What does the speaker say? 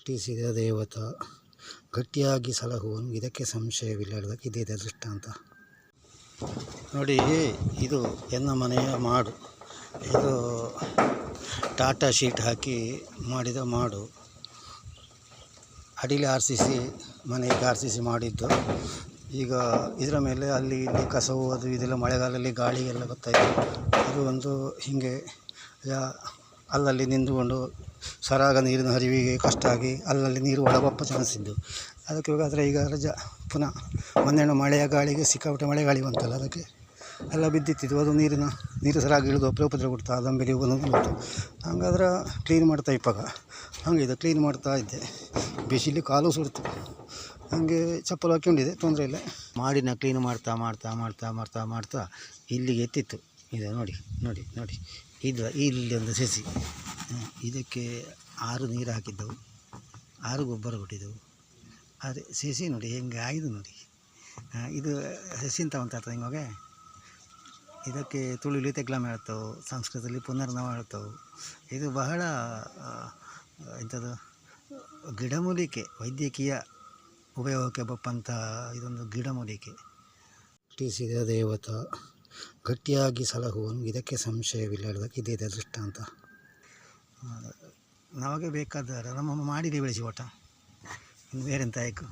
ಹುಟ್ಟಿಸಿದ ದೇವತ ಗಟ್ಟಿಯಾಗಿ ಸಲಹುವನು, ಇದಕ್ಕೆ ಸಂಶಯವಿಲ್ಲ. ಹೇಳೋದಕ್ಕೆ ಇದೇ ದೃಷ್ಟಾಂತ. ನೋಡಿ, ಇದು ಎನ್ನ ಮನೆಯ ಮಾಡು. ಇದು ಟಾಟಾ ಶೀಟ್ ಹಾಕಿ ಮಾಡಿದ ಮಾಡು. ಅಡಿಲಿ RCC, ಮನೆಗೆ RCC ಮಾಡಿದ್ದು. ಈಗ ಇದರ ಮೇಲೆ ಅಲ್ಲಿ ಇಲ್ಲಿ ಕಸವು ಅದು ಇದೆಲ್ಲ ಮಳೆಗಾಲದಲ್ಲಿ ಗಾಳಿ ಎಲ್ಲ ಬರ್ತಾಯಿದೆ. ಅದು ಒಂದು ಹೀಗೆ ಅಲ್ಲಲ್ಲಿ ನಿಂತುಕೊಂಡು ಸರಾಗ ನೀರಿನ ಹರಿವಿಗೆ ಕಷ್ಟ ಆಗಿ ಅಲ್ಲಲ್ಲಿ ನೀರು ಒಳಗೊಪ್ಪ ಚಾನ್ಸ್ ಇದ್ದು. ಅದಕ್ಕೆ ಇವಾಗ ಈಗ ರಜಾ ಪುನಃ ಮೊನ್ನೆ ಮಳೆಯ ಗಾಳಿಗೆ ಸಿಕ್ಕಾಪಟ್ಟೆ ಮಳೆ ಗಾಳಿ ಬಂತಲ್ಲ, ಅದಕ್ಕೆ ಎಲ್ಲ ಬಿದ್ದಿತ್ತಿದ್ದು. ಅದು ನೀರು ಸರಾಗಿ ಇಳಿದು ಉಪದ್ರ ಕೊಡ್ತಾ ಅದಂಬೇಲಿ ಒಂದೊಂದು ಬಂತು. ಹಂಗಾದ್ರೆ ಕ್ಲೀನ್ ಮಾಡ್ತಾ ಇಪ್ಪಾಗ ಹಂಗೆ ಇದು ಕ್ಲೀನ್ ಮಾಡ್ತಾ ಇದ್ದೆ. ಬಿಸಿಲಿ ಕಾಲು ಸುಡ್ತು. ಹಾಗೆ ಚಪ್ಪಲು ಹಾಕ್ಕೊಂಡಿದ್ದೆ, ತೊಂದರೆ ಇಲ್ಲ. ಮಾಡಿನ ಕ್ಲೀನ್ ಮಾಡ್ತಾ ಮಾಡ್ತಾ ಮಾಡ್ತಾ ಮಾಡ್ತಾ ಮಾಡ್ತಾ ಇಲ್ಲಿಗೆ ಎತ್ತಿತ್ತು. ಇದು ನೋಡಿ ಇದು ಇಲ್ಲಿ ಒಂದು ಸಸಿ. ಇದಕ್ಕೆ 6 ನೀರು ಹಾಕಿದ್ದೆವು, 6 ಗೊಬ್ಬರ ಕೊಟ್ಟಿದ್ದೆವು. ಅದೇ ಸಸಿ ನೋಡಿ ಹೆಂಗೆ ಆಯಿತು ನೋಡಿ. ಇದು ಸಸಿ ಅಂತ ಅಂತಾರೆ ಹಿಂಗೆ. ಇದಕ್ಕೆ ತುಳುಲಿ ತೆಗ್ಲಾಮ ಹೇಳ್ತಾವೆ, ಸಂಸ್ಕೃತದಲ್ಲಿ ಪುನರ್ನವ ಹೇಳ್ತಾವೆ. ಇದು ಬಹಳ ಎಂಥದ್ದು ಗಿಡಮೂಲಿಕೆ, ವೈದ್ಯಕೀಯ ಉಪಯೋಗಕ್ಕೆ ಬಪ್ಪಂಥ ಇದೊಂದು ಗಿಡಮೂಲಿಕೆ. ಹುಟ್ಟಿಸಿದ ದೇವತ ಗಟ್ಟಿಯಾಗಿ ಸಲಹುವನು, ಇದಕ್ಕೆ ಸಂಶಯವಿಲ್ಲ. ಹೇಳೋದಕ್ಕೆ ಇದೇ ದೃಷ್ಟಾಂತ. ನಮಗೆ ಬೇಕಾದ ನಮ್ಮ ಮಾಡಿರಿ ಬೆಳೆಸಿ ಒಟ್ಟ, ಇನ್ನು ಬೇರೆಂತ ಆಯ್ತು.